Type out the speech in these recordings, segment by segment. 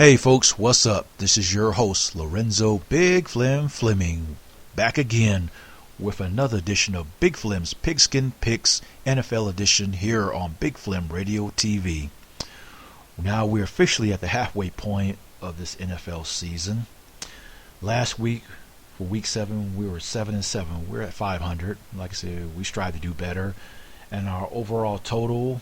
Hey folks, what's up? This is your host, Lorenzo Big Flem Fleming, back again with another edition of Big Flem's Pigskin Picks NFL edition here on Big Flem Radio TV. Now we're officially at the halfway point of this NFL season. Last week, for week 7, we were 7-7. We're at 500. Like I said, we strive to do better. And our overall total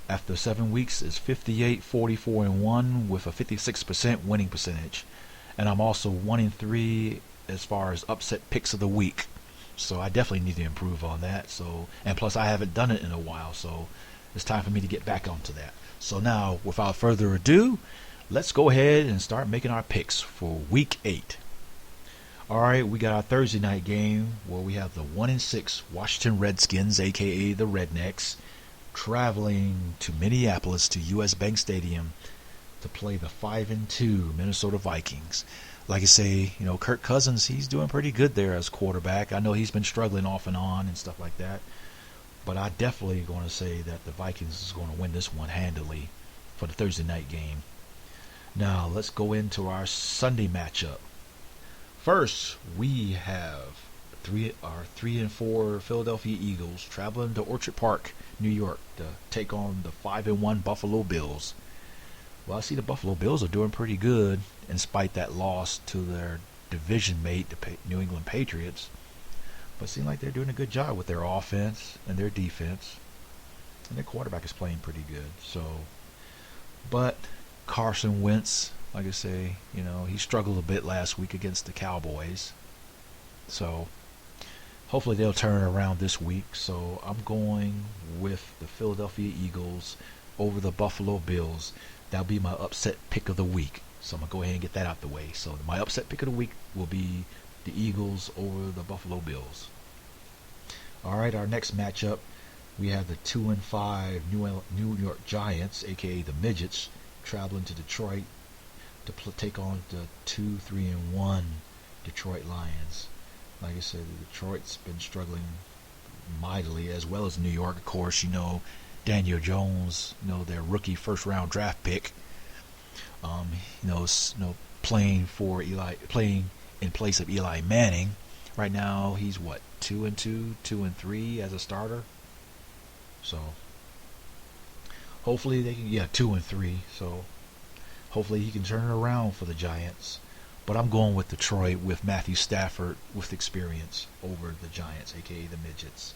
after 7 weeks is 58, 44, and 1 with a 56% winning percentage. And I'm also 1-3 as far as upset picks of the week. So I definitely need to improve on that. And plus I haven't done it in a while, so it's time for me to get back onto that. So now, without further ado, let's go ahead and start making our picks for week 8. Alright, we got our Thursday night game where we have the 1-6 Washington Redskins, aka the Rednecks, traveling to Minneapolis to US Bank Stadium to play the 5-2 Minnesota Vikings. Like I say, Kirk Cousins, he's doing pretty good there as quarterback. I know he's been struggling off and on and stuff like that, but I definitely going to say that the Vikings is going to win this one handily for the Thursday night game. Now let's go into our Sunday matchup. First, we have our 3-4 Philadelphia Eagles traveling to Orchard Park, New York, to take on the 5-1 Buffalo Bills. Well, I see the Buffalo Bills are doing pretty good in spite that loss to their division mate, the New England Patriots. But it seems like they're doing a good job with their offense and their defense, and their quarterback is playing pretty good. But Carson Wentz, like I say, he struggled a bit last week against the Cowboys. So hopefully they'll turn it around this week. So I'm going with the Philadelphia Eagles over the Buffalo Bills. That'll be my upset pick of the week. So I'm going to go ahead and get that out the way. So my upset pick of the week will be the Eagles over the Buffalo Bills. Alright, our next matchup, we have the 2-5 New York Giants, aka the Midgets, traveling to Detroit to take on the 2-3-1 Detroit Lions. Like I said, Detroit's been struggling mightily, as well as New York. Of course, Daniel Jones, their rookie first-round draft pick, playing in place of Eli Manning. Right now, he's 2-2, 2-3 as a starter. So hopefully they can 2-3. So hopefully he can turn it around for the Giants. But I'm going with Detroit with Matthew Stafford with experience over the Giants, aka the Midgets.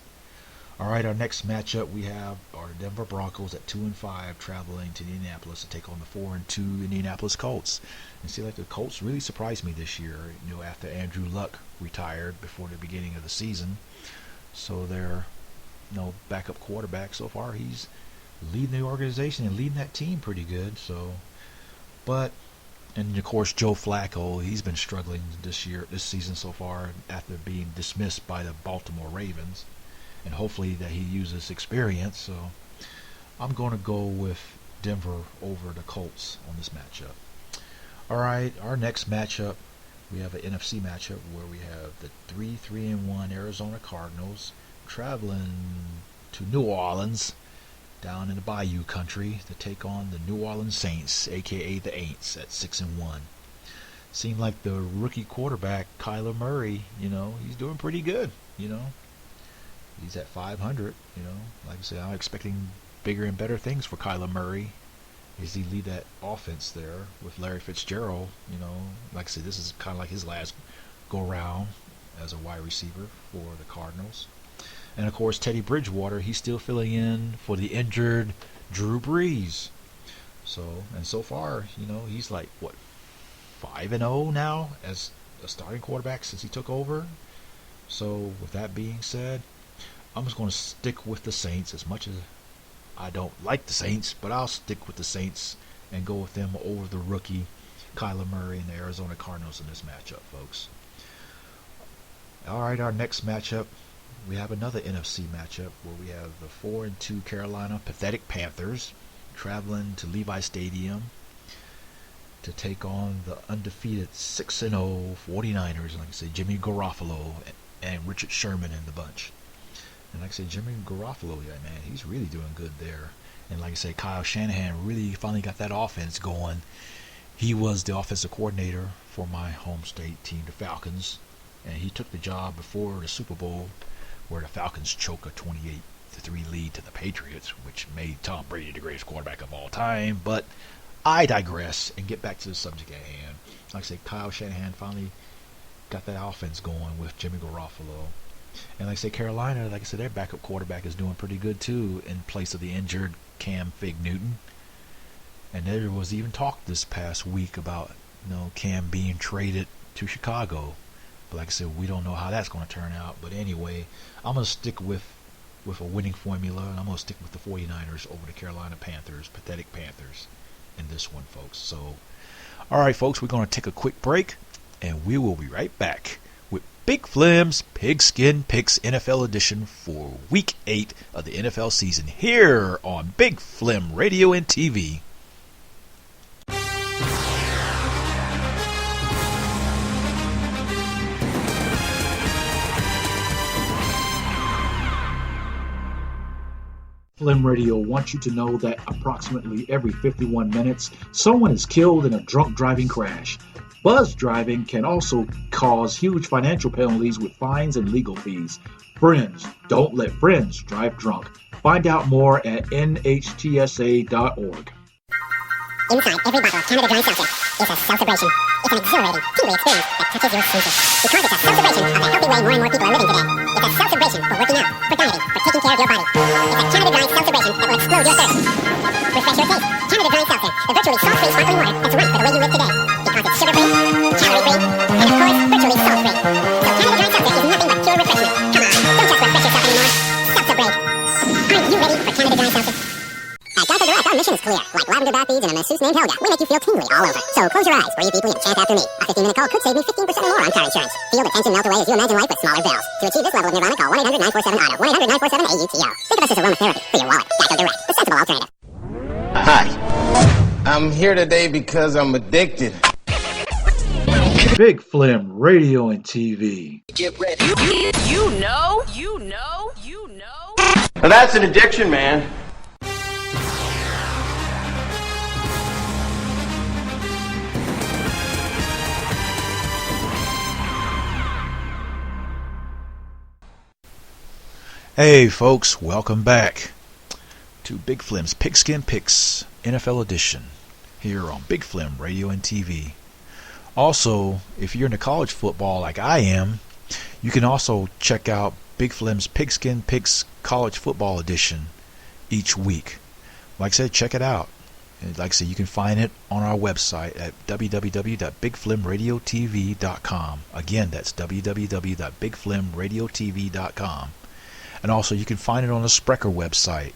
Alright, our next matchup we have our Denver Broncos at 2-5 traveling to Indianapolis to take on the 4-2 Indianapolis Colts. And see, like the Colts really surprised me this year, after Andrew Luck retired before the beginning of the season. So their backup quarterback so far, he's leading the organization and leading that team pretty good. And of course, Joe Flacco, he's been struggling this season so far after being dismissed by the Baltimore Ravens. And hopefully that he uses experience. So I'm going to go with Denver over the Colts on this matchup. Alright, our next matchup, we have an NFC matchup where we have the 3-1 Arizona Cardinals traveling to New Orleans, down in the Bayou country, to take on the New Orleans Saints, aka the Aints, at 6-1. Seemed like the rookie quarterback Kyler Murray, he's doing pretty good. He's at 500. Like I said, I'm expecting bigger and better things for Kyler Murray as he lead that offense there with Larry Fitzgerald. Like I said, this is kind of like his last go round as a wide receiver for the Cardinals. And of course, Teddy Bridgewater, he's still filling in for the injured Drew Brees. So far, he's 5-0 now as a starting quarterback since he took over. So with that being said, I'm just going to stick with the Saints. As much as I don't like the Saints, but I'll stick with the Saints and go with them over the rookie Kyler Murray and the Arizona Cardinals in this matchup, folks. Alright, our next matchup, we have another NFC matchup where we have the 4-2 Carolina Pathetic Panthers traveling to Levi Stadium to take on the undefeated 6-0 49ers. Like I say, Jimmy Garoppolo and Richard Sherman in the bunch. And like I said, Jimmy Garoppolo, man, he's really doing good there. And like I said, Kyle Shanahan really finally got that offense going. He was the offensive coordinator for my home state team, the Falcons, and he took the job before the Super Bowl, where the Falcons choke a 28-3 lead to the Patriots, which made Tom Brady the greatest quarterback of all time. But I digress and get back to the subject at hand. Like I say, Kyle Shanahan finally got that offense going with Jimmy Garoppolo. And like I say, Carolina, like I said, their backup quarterback is doing pretty good too, in place of the injured Cam Fig Newton. And there was even talk this past week about Cam being traded to Chicago. But like I said, we don't know how that's going to turn out. But anyway, I'm going to stick with a winning formula, and I'm going to stick with the 49ers over the Carolina Panthers, pathetic Panthers, in this one, folks. So, all right, folks, we're going to take a quick break, and we will be right back with Big Flem's Pigskin Picks NFL edition for Week 8 of the NFL season here on Big Flem Radio and TV. Flem Radio wants you to know that approximately every 51 minutes, someone is killed in a drunk driving crash. Buzz driving can also cause huge financial penalties with fines and legal fees. Friends, don't let friends drive drunk. Find out more at nhtsa.org. Inside every bottle of Canada Dry Seltzer is a celebration. It's an exhilarating, tingly experience that touches your senses. Because it's a celebration of the healthy way more and more people are living today. It's a celebration for working out, for dieting, for taking care of your body. It's a Canada Dry celebration that will explode your thirst. Refresh your taste. Canada Dry Seltzer, the virtually salt-free sparkling water that's right for the way you live today. Because it's sugar-free, calorie-free, and of course, virtually salt-free. So Canada Dry Seltzer is nothing but pure refreshment. Come on, don't just refresh yourself anymore. Seltzer break. Aren't you ready for Canada Dry Seltzer? At Geico Direct, our mission is clear. Like lavender bath beads and a masseuse named Helga, we make you feel tingly all over. So close your eyes, breathe deeply, and chant after me. A 15-minute call could save me 15% or more on car insurance. Feel the tension melt away as you imagine life with smaller bells. To achieve this level of nirvana, call 1-800-947-AUTO, 1-800-947-AUTO. Think of us as aromatherapy for your wallet. Geico Direct, the sensible alternative. Hi. I'm here today because I'm addicted. Big Flem Radio and TV. Get ready. You know. Now that's an addiction, man. Hey folks, welcome back to Big Flem's Pigskin Picks NFL edition here on Big Flem Radio and TV. Also, if you're into college football like I am, you can also check out Big Flem's Pigskin Picks College Football edition each week. Like I said, check it out. And like I said, you can find it on our website at www.bigflemradiotv.com. Again, that's www.bigflemradiotv.com. And also, you can find it on the Sprecher website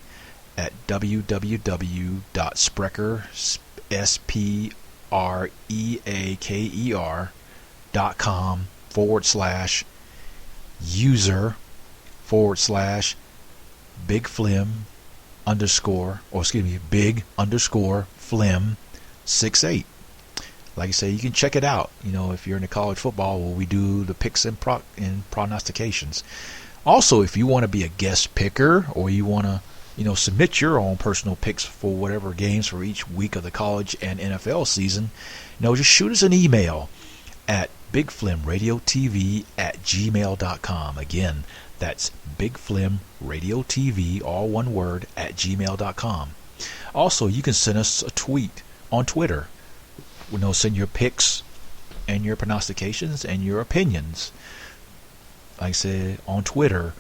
at www.sprcher.com/user/big_Flem68. Like I say, you can check it out. If you're into college football, where we do the picks and prognostications. Also, if you want to be a guest picker, or you want to, submit your own personal picks for whatever games for each week of the college and NFL season, just shoot us an email at bigflemradiotv@gmail.com. Again, that's bigflemradiotv, all one word, @gmail.com. Also, you can send us a tweet on Twitter. Send your picks and your prognostications and your opinions. Like I said, on Twitter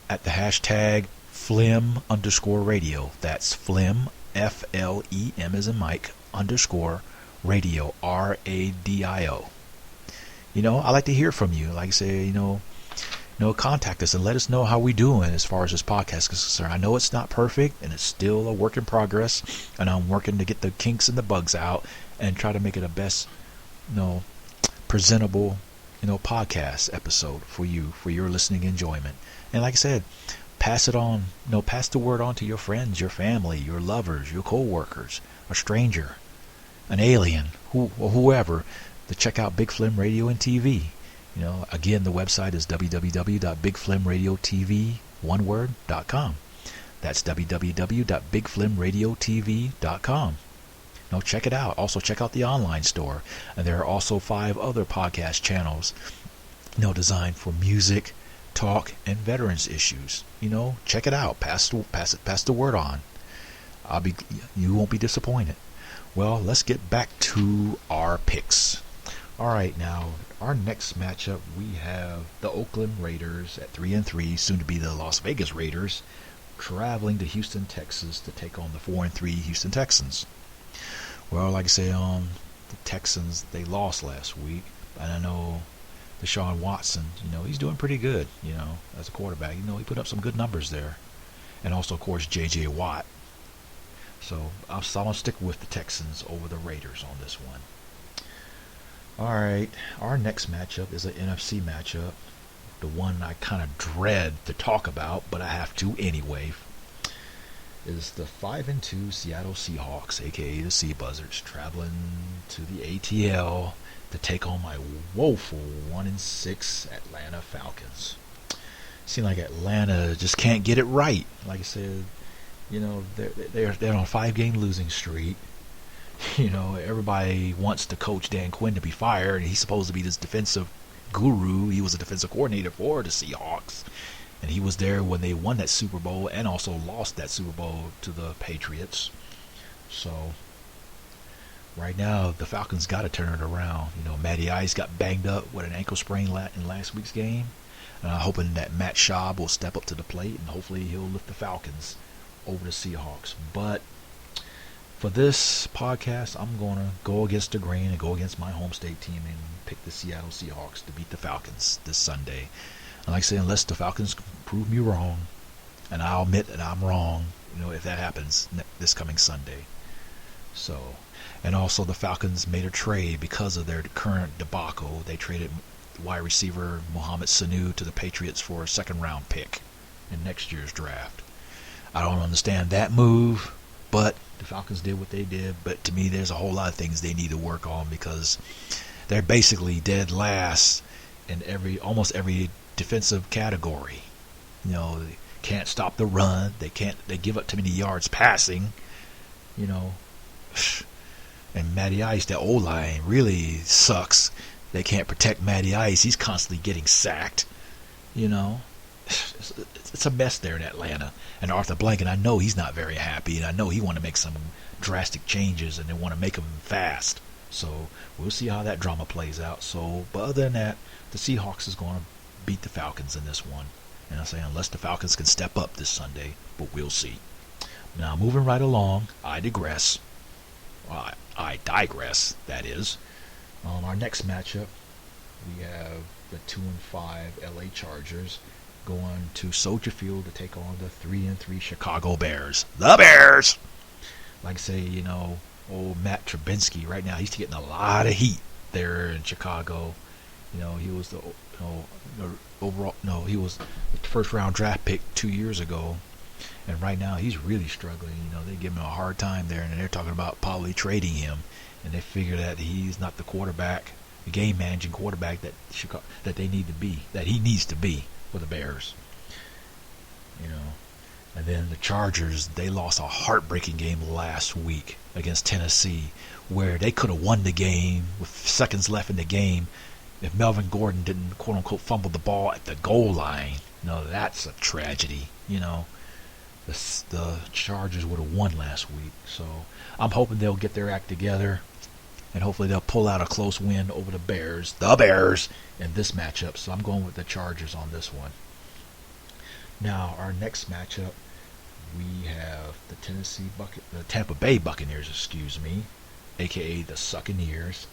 at the hashtag Flem_radio. That's Flem, Flem as in Mike, _radio, RADIO. I like to hear from you. Like I say, contact us and let us know how we doing as far as this podcast is concerned. I know it's not perfect and it's still a work in progress, and I'm working to get the kinks and the bugs out and try to make it a best, presentable, podcast episode for you, for your listening enjoyment. And like I said, pass it on, pass the word on to your friends, your family, your lovers, your co-workers, a stranger, an alien, whoever, to check out Big Flem Radio and TV. Again, the website is www.bigflemradiotv.com. That's www.bigflemradiotv.com. check it out. Also, check out the online store. And there are also 5 other podcast channels, designed for music, talk, and veterans issues. Check it out. Pass the word on. You won't be disappointed. Well, let's get back to our picks. All right, now our next matchup, we have the Oakland Raiders at 3-3, soon to be the Las Vegas Raiders, traveling to Houston, Texas, to take on the 4-3 Houston Texans. Well, like I say, the Texans, they lost last week, and I know Deshaun Watson, he's doing pretty good, as a quarterback. He put up some good numbers there, and also, of course, J.J. Watt. So I'm going to stick with the Texans over the Raiders on this one. All right, our next matchup is an NFC matchup, the one I kind of dread to talk about, but I have to anyway. Is the 5-2 Seattle Seahawks, aka the Sea Buzzards, traveling to the ATL to take on my woeful 1-6 Atlanta Falcons. Seems like Atlanta just can't get it right. Like I said, they're on a 5-game losing streak. Everybody wants to coach Dan Quinn to be fired, and he's supposed to be this defensive guru. He was a defensive coordinator for the Seahawks, and he was there when they won that Super Bowl and also lost that Super Bowl to the Patriots. So right now the Falcons got to turn it around. Matty Ice got banged up with an ankle sprain in last week's game, and I'm hoping that Matt Schaub will step up to the plate, and hopefully he'll lift the Falcons over the Seahawks. But for this podcast, I'm going to go against the grain and go against my home state team and pick the Seattle Seahawks to beat the Falcons this Sunday. And like I say, unless the Falcons prove me wrong, and I'll admit that I'm wrong, if that happens this coming Sunday. So, and also the Falcons made a trade because of their current debacle. They traded wide receiver Mohamed Sanu to the Patriots for a second-round pick in next year's draft. I don't understand that move, but the Falcons did what they did. But to me, there's a whole lot of things they need to work on, because they're basically dead last in almost every defensive category. They can't stop the run. They give up too many yards passing. And Matty Ice, that O-line really sucks. They can't protect Matty Ice. He's constantly getting sacked. It's a mess there in Atlanta. And Arthur Blank, and I know he's not very happy, and I know he want to make some drastic changes, and they want to make them fast. So we'll see how that drama plays out. But other than that, the Seahawks is going to beat the Falcons in this one. And I say unless the Falcons can step up this Sunday, but we'll see. Now moving right along, I digress. Well, I digress, that is. Our next matchup, we have the 2-5 LA Chargers going to Soldier Field to take on the 3-3 Chicago Bears. The Bears! Like I say, old Matt Trubinsky right now, he's getting a lot of heat there in Chicago. He was the first round draft pick 2 years ago, and right now he's really struggling. They give him a hard time there, and they're talking about probably trading him, and they figure that he's not the quarterback, the game managing quarterback that they need to be, that he needs to be for the Bears. And then the Chargers, they lost a heartbreaking game last week against Tennessee, where they could have won the game with seconds left in the game if Melvin Gordon didn't quote-unquote fumble the ball at the goal line. That's a tragedy. The Chargers would have won last week. So I'm hoping they'll get their act together, and hopefully they'll pull out a close win over the Bears, in this matchup. So I'm going with the Chargers on this one. Now, our next matchup, we have the Tampa Bay Buccaneers, aka the Succaneers,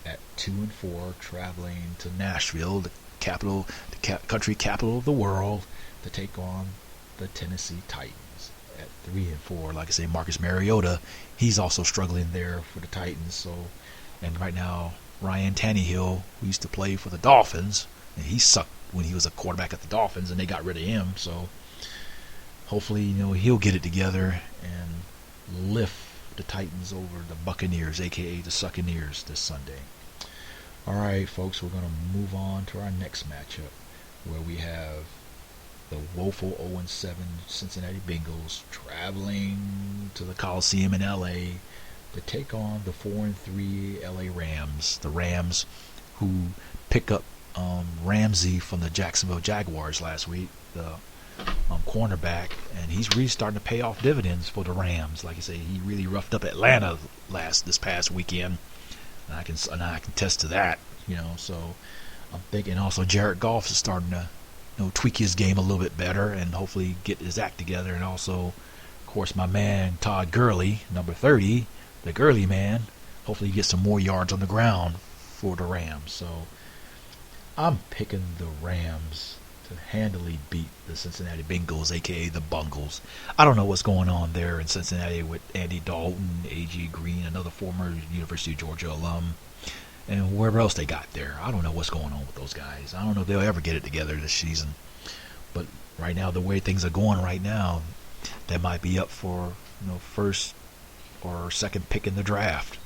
at 2-4, traveling to Nashville, the country capital of the world, to take on the Tennessee Titans at 3-4. Like I say, Marcus Mariota, he's also struggling there for the Titans. And right now, Ryan Tannehill, who used to play for the Dolphins, and he sucked when he was a quarterback at the Dolphins, and they got rid of him. So hopefully, he'll get it together and lift the Titans over the Buccaneers, aka the Succaneers, this Sunday. All right, folks, we're going to move on to our next matchup, where we have the woeful 0-7 Cincinnati Bengals traveling to the Coliseum in LA to take on the 4-3 LA Rams. The Rams who pick up Ramsey from the Jacksonville Jaguars last week, the cornerback, and he's really starting to pay off dividends for the Rams. Like I say, he really roughed up Atlanta this past weekend, and I can attest to that. So I'm thinking also Jared Goff is starting to tweak his game a little bit better and hopefully get his act together. And also, of course, my man Todd Gurley, number 30, the Gurley man, hopefully he gets some more yards on the ground for the Rams. So I'm picking the Rams to handily beat the Cincinnati Bengals, aka the Bungles. I don't know what's going on there in Cincinnati with Andy Dalton, A.G. Green, another former University of Georgia alum, and wherever else they got there. I don't know what's going on with those guys. I don't know if they'll ever get it together this season. But right now, the way things are going right now, they might be up for first or second pick in the draft,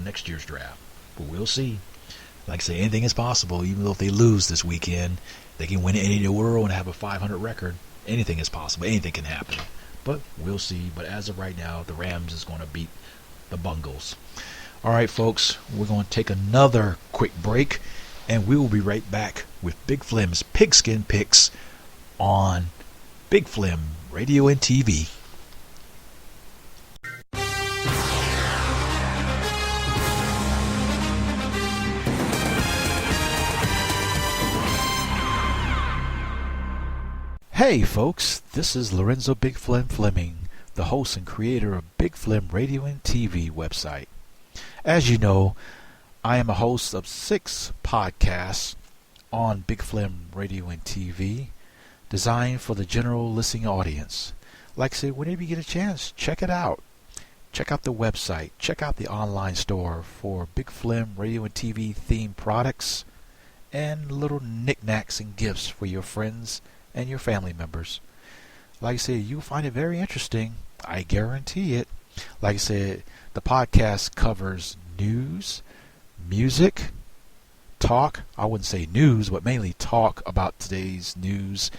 next year's draft. But we'll see. Like I say, anything is possible. Even though if they lose this weekend, they can win any in the world and have a 500 record. Anything is possible. Anything can happen. But we'll see. But as of right now, the Rams is going to beat the Bungles. All right, folks, we're going to take another quick break, and we will be right back with Big Flem's Pigskin Picks on Big Flem Radio and TV. Hey folks, this is Lorenzo Big Flem Fleming, the host and creator of Big Flem Radio and TV website. As you know, I am a host of 6 podcasts on Big Flem Radio and TV, designed for the general listening audience. Like I said, whenever you get a chance, check it out. Check out the website. Check out the online store for Big Flem Radio and TV themed products and little knickknacks and gifts for your friends and your family members. Like I said, you'll find it very interesting. I guarantee it. Like I said, the podcast covers news, music, talk. I wouldn't say news, but mainly talk about today's news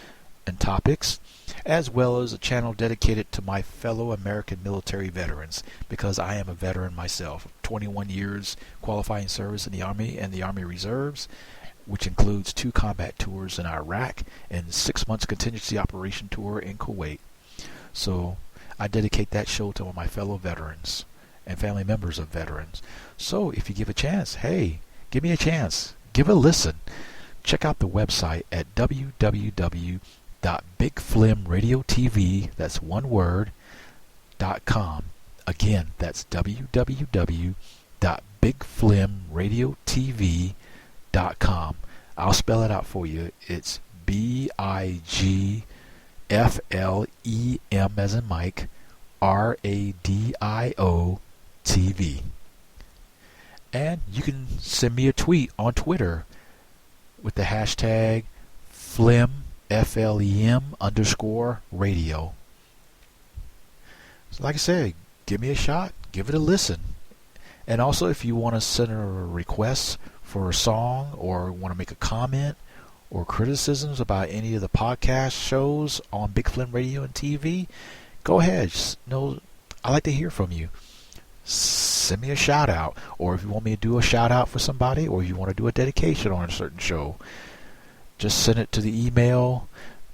and topics, as well as a channel dedicated to my fellow American military veterans, because I am a veteran myself. 21 years qualifying service in the Army and the Army Reserves, which includes 2 combat tours in Iraq and 6 months contingency operation tour in Kuwait. So I dedicate that show to all my fellow veterans and family members of veterans. So if you give a chance, hey, give me a chance. Give a listen. Check out the website at www.bigflemradiotv, that's one word, .com. Again, that's www.bigflemradiotv.com. I'll spell it out for you. It's BIGFLEM as in Mike, RADIO TV. And you can send me a tweet on Twitter with the hashtag Flem, FLEM_radio. So like I said, give me a shot, give it a listen. And also, if you want to send a request for a song or want to make a comment or criticisms about any of the podcast shows on Big Flem Radio and TV, go ahead. I like to hear from you. Send me a shout out, or if you want me to do a shout out for somebody, or if you want to do a dedication on a certain show, just send it to the email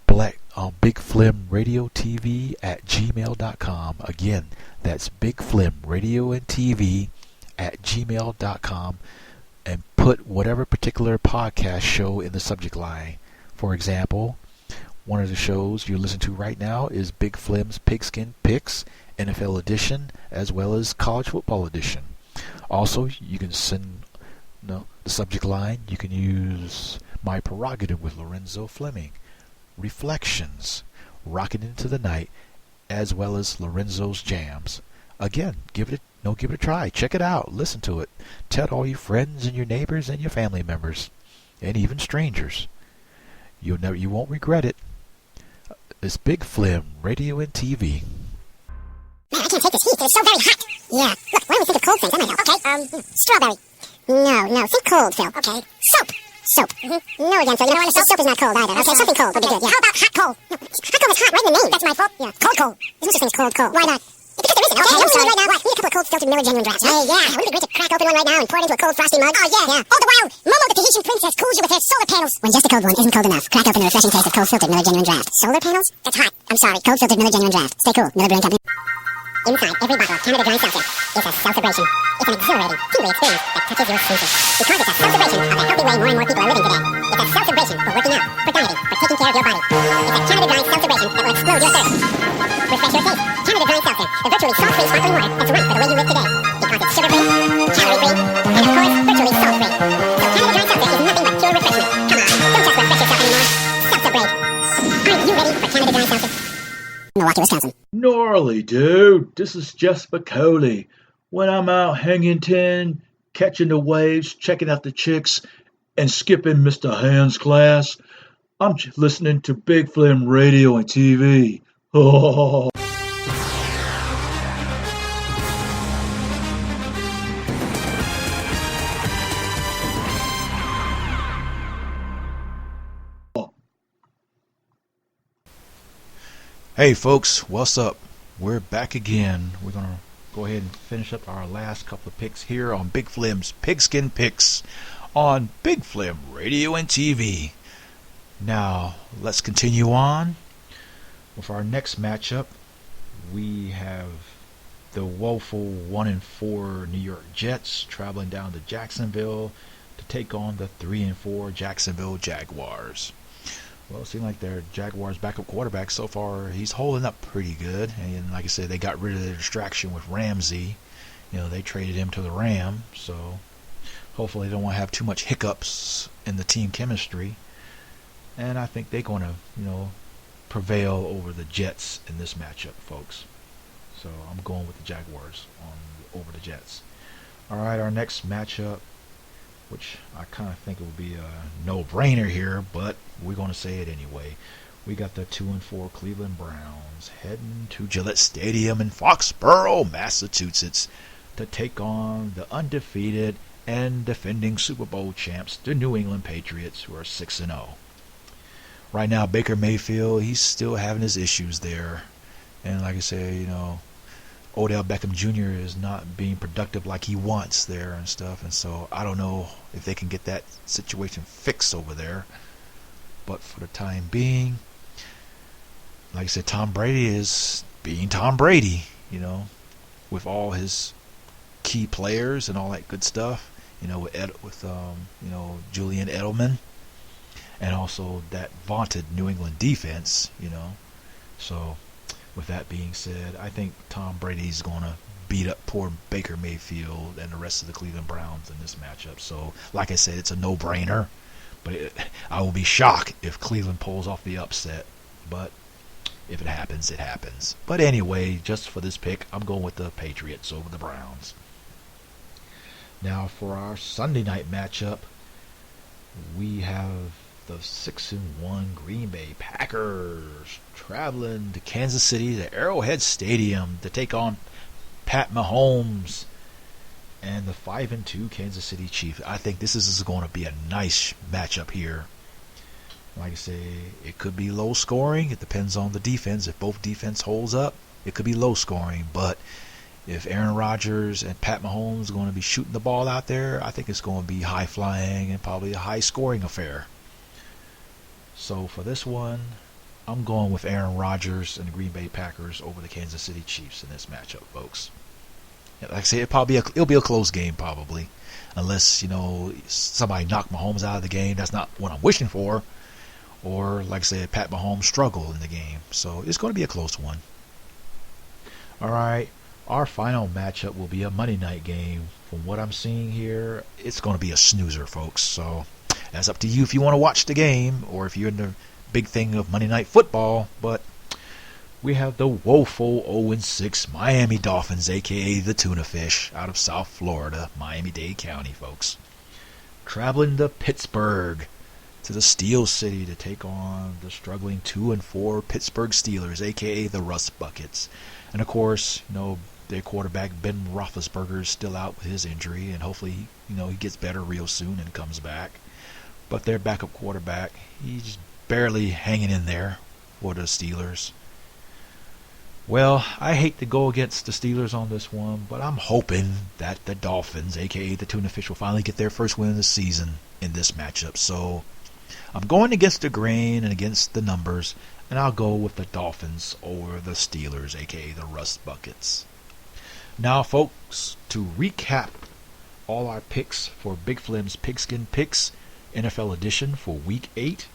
bigflemradiotv@gmail.com. Again, that's bigflemradiotv@gmail.com, and put whatever particular podcast show in the subject line. For example, one of the shows you're listening to right now is Big Flem's Pigskin Picks, NFL edition, as well as college football edition. Also, you can send the subject line. You can use My Prerogative with Lorenzo Fleming, Reflections, Rocking Into the Night, as well as Lorenzo's Jams. Again, give it a try. Check it out. Listen to it. Tell all your friends and your neighbors and your family members, and even strangers. You won't regret it. It's Big Flem Radio and TV. Man, I can't take this heat. It's so very hot. Yeah. Look, why don't we think of cold things? That might help. Okay. Strawberry. No. Think cold, Phil. Okay. Soap. Mm-hmm. No, again, Phil. You know what? Soap is not cold either. Okay, something cold would be good. Yeah. How about hot coal? No, hot coal is hot, right in the name. That's my fault. Yeah. Cold. There's no such thing as cold. Why not? Because there Listen, okay, I'm sorry. Right now, what? We need a couple of cold filtered Miller Genuine Drafts. Hey, yeah. Wouldn't it be great to crack open one right now and pour it into a cold frosty mug? Oh, yeah. All the while, Momo the Tahitian princess cools you with her solar panels. When just a cold one isn't cold enough, crack open the refreshing taste of cold filtered Miller Genuine Draft. Solar panels? That's hot. I'm sorry. Cold filtered Miller Genuine Draft. Stay cool. Miller Brewing Company. Inside every bottle of Canada Dry Seltzer is a celebration. It's an exhilarating, tingly experience that touches your senses. Because it's a celebration of the healthy way more and more people are living today. It's a celebration for working out, for dieting, for taking care of your body. It's a Canada Dry celebration that will explode your thirst. Refresh your taste. Canada Dry Seltzer, the virtually salt-free sparkling water that's right for the way you live today. Because it's sugar-free, calorie-free, and of course, virtually salt-free. So Canada Dry Seltzer is nothing but pure refreshment. Come on, don't just refresh yourself anymore. Seltzer-brade. Aren't you ready for Canada Dry Seltzer? Milwaukee, Wisconsin. Gnarly, dude. This is Jess Bacoli. When I'm out hanging tin, catching the waves, checking out the chicks, and skipping Mr. Hand's class, I'm listening to Big Flem radio and TV. Oh. Hey folks, what's up? We're back again. We're going to go ahead and finish up our last couple of picks here on Big Flem's Pigskin Picks on Big Flem Radio and TV. Now, let's continue on with our next matchup. We have the woeful 1-4 New York Jets traveling down to Jacksonville to take on the 3-4 Jacksonville Jaguars. Well, it seems like their Jaguars' backup quarterback so far, he's holding up pretty good. And like I said, they got rid of the distraction with Ramsey. You know, they traded him to the Rams, so hopefully they don't want to have too much hiccups in the team chemistry. And I think they're going to, prevail over the Jets in this matchup, folks. So I'm going with the Jaguars over the Jets. All right, our next matchup, which I kind of think it would be a no-brainer here, but we're going to say it anyway. We got the 2-4 Cleveland Browns heading to Gillette Stadium in Foxborough, Massachusetts, to take on the undefeated and defending Super Bowl champs, the New England Patriots, who are 6-0. Right now, Baker Mayfield, he's still having his issues there. And like I say, Odell Beckham Jr. is not being productive like he wants there and stuff. And so I don't know if they can get that situation fixed over there. But for the time being, like I said, Tom Brady is being Tom Brady, with all his key players and all that good stuff, with Julian Edelman. And also that vaunted New England defense, So with that being said, I think Tom Brady's going to beat up poor Baker Mayfield and the rest of the Cleveland Browns in this matchup. So, like I said, it's a no-brainer. But I will be shocked if Cleveland pulls off the upset. But if it happens, it happens. But anyway, just for this pick, I'm going with the Patriots over the Browns. Now, for our Sunday night matchup, we have the 6-1 Green Bay Packers traveling to Kansas City, to Arrowhead Stadium, to take on Pat Mahomes and the 5-2 Kansas City Chiefs. I think this is going to be a nice matchup here. Like I say, it could be low scoring. It depends on the defense. If both defense holds up, it could be low scoring. But if Aaron Rodgers and Pat Mahomes are going to be shooting the ball out there, I think it's going to be high flying and probably a high scoring affair. So for this one, I'm going with Aaron Rodgers and the Green Bay Packers over the Kansas City Chiefs in this matchup, folks. Like I say, it'll be a close game probably, unless somebody knock Mahomes out of the game. That's not what I'm wishing for, or like I said, Pat Mahomes struggle in the game. So it's going to be a close one. All right, our final matchup will be a Monday night game. From what I'm seeing here, it's going to be a snoozer, folks. So that's up to you if you want to watch the game or if you're in the big thing of Monday Night Football. But we have the woeful 0-6 Miami Dolphins, a.k.a. the Tuna Fish, out of South Florida, Miami-Dade County, folks, traveling to Pittsburgh, to the Steel City, to take on the struggling 2-4 Pittsburgh Steelers, a.k.a. the Rust Buckets. And, of course, their quarterback, Ben Roethlisberger, is still out with his injury, and hopefully, he gets better real soon and comes back. But their backup quarterback, he's barely hanging in there for the Steelers. Well, I hate to go against the Steelers on this one, but I'm hoping that the Dolphins, aka the Tuna Fish, will finally get their first win of the season in this matchup. So I'm going against the grain and against the numbers, and I'll go with the Dolphins over the Steelers, aka the Rust Buckets. Now, folks, to recap all our picks for Big Flem's Pigskin Picks NFL Edition for Week 8.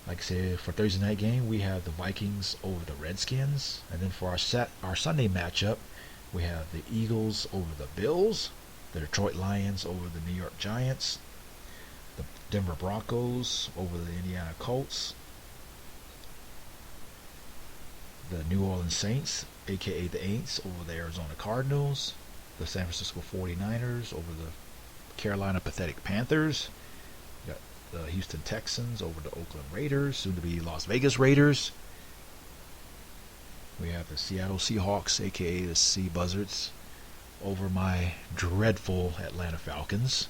Like I said, for Thursday night game, we have the Vikings over the Redskins. And then for our Sunday matchup, we have the Eagles over the Bills, the Detroit Lions over the New York Giants, the Denver Broncos over the Indiana Colts, the New Orleans Saints, aka the Aints, over the Arizona Cardinals, the San Francisco 49ers over the Carolina Pathetic Panthers, the Houston Texans over the Oakland Raiders, soon to be Las Vegas Raiders. We have the Seattle Seahawks, aka the Sea Buzzards, over my dreadful Atlanta Falcons.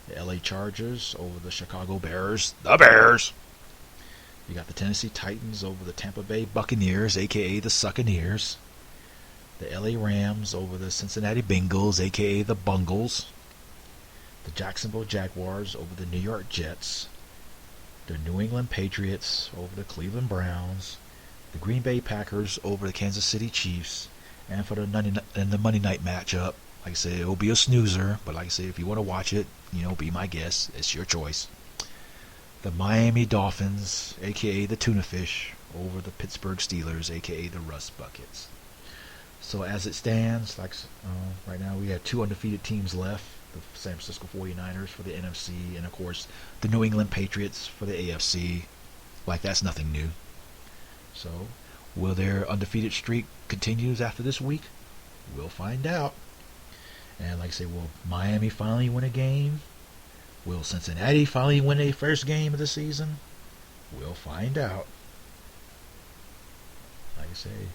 The LA Chargers over the Chicago Bears, the Bears. You got the Tennessee Titans over the Tampa Bay Buccaneers, aka the Succaneers. The LA Rams over the Cincinnati Bengals, aka the Bungles. The Jacksonville Jaguars over the New York Jets, the New England Patriots over the Cleveland Browns, the Green Bay Packers over the Kansas City Chiefs, and for the Monday night matchup, like I said, it will be a snoozer, but like I said, if you want to watch it, be my guest. It's your choice. The Miami Dolphins, aka the Tuna Fish, over the Pittsburgh Steelers, aka the Rust Buckets. So as it stands, right now we have 2 undefeated teams left. The San Francisco 49ers for the NFC, and of course the New England Patriots for the AFC. Like, that's nothing new. So will their undefeated streak continues after this week? We'll find out. And like I say, will Miami finally win a game? Will Cincinnati finally win a first game of the season? We'll find out. Like I say,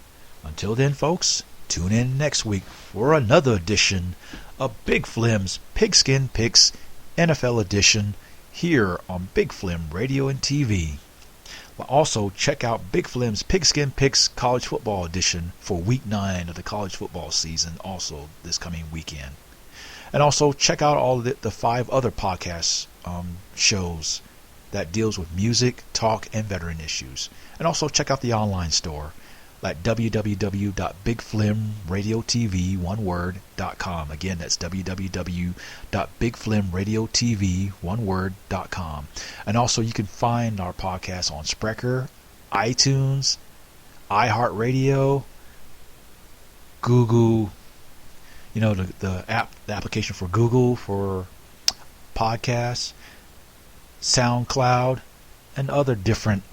until then, folks, tune in next week for another edition of Big Flem's Pigskin Picks NFL Edition here on Big Flem Radio and TV. But also check out Big Flem's Pigskin Picks College Football Edition for Week 9 of the college football season, also this coming weekend. And also check out all of the 5 other podcast shows that deals with music, talk, and veteran issues. And also check out the online store at www.bigflemradiotv.com. Again, that's www.bigflemradiotv.com. And also you can find our podcast on Spreaker, iTunes, iHeartRadio, Google, the application for Google for podcasts, SoundCloud, and other different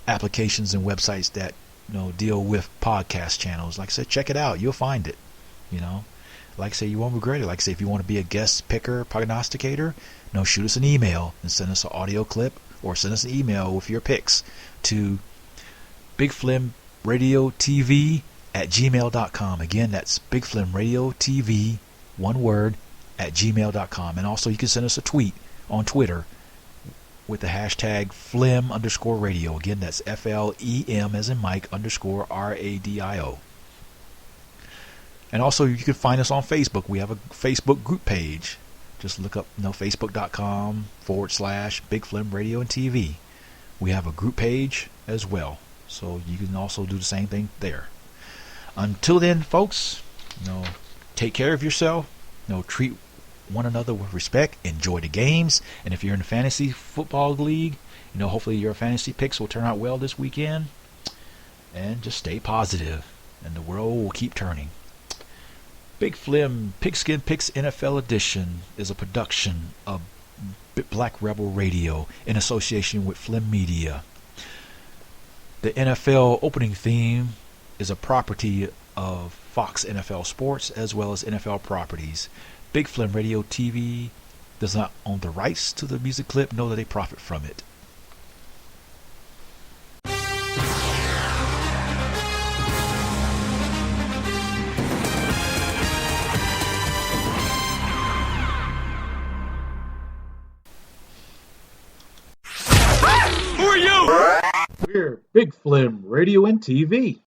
applications and websites that deal with podcast channels. Like I said, check it out. You'll find it. Like I say, you won't regret it. Like I say, if you want to be a guest picker, prognosticator, shoot us an email and send us an audio clip, or send us an email with your picks to bigflemradiotv@gmail.com. Again, that's bigflemradiotv, one word, @gmail.com. And also you can send us a tweet on Twitter with the hashtag Flem_radio. Again, that's FLEM as in Mike _RADIO. And also you can find us on Facebook. We have a Facebook group page. Just look up facebook.com/Big Flem Radio and TV. We have a group page as well. So you can also do the same thing there. Until then, folks, take care of yourself. Treat one another with respect, enjoy the games, and if you're in a fantasy football league, hopefully your fantasy picks will turn out well this weekend, and just stay positive, and the world will keep turning. Big Flem Pigskin Picks NFL Edition is a production of Black Rebel Radio in association with Flem Media. The NFL opening theme is a property of Fox NFL Sports as well as NFL Properties. Big Flem Radio TV does not own the rights to the music clip, nor do they profit from it. Who are you? We're Big Flem Radio and TV.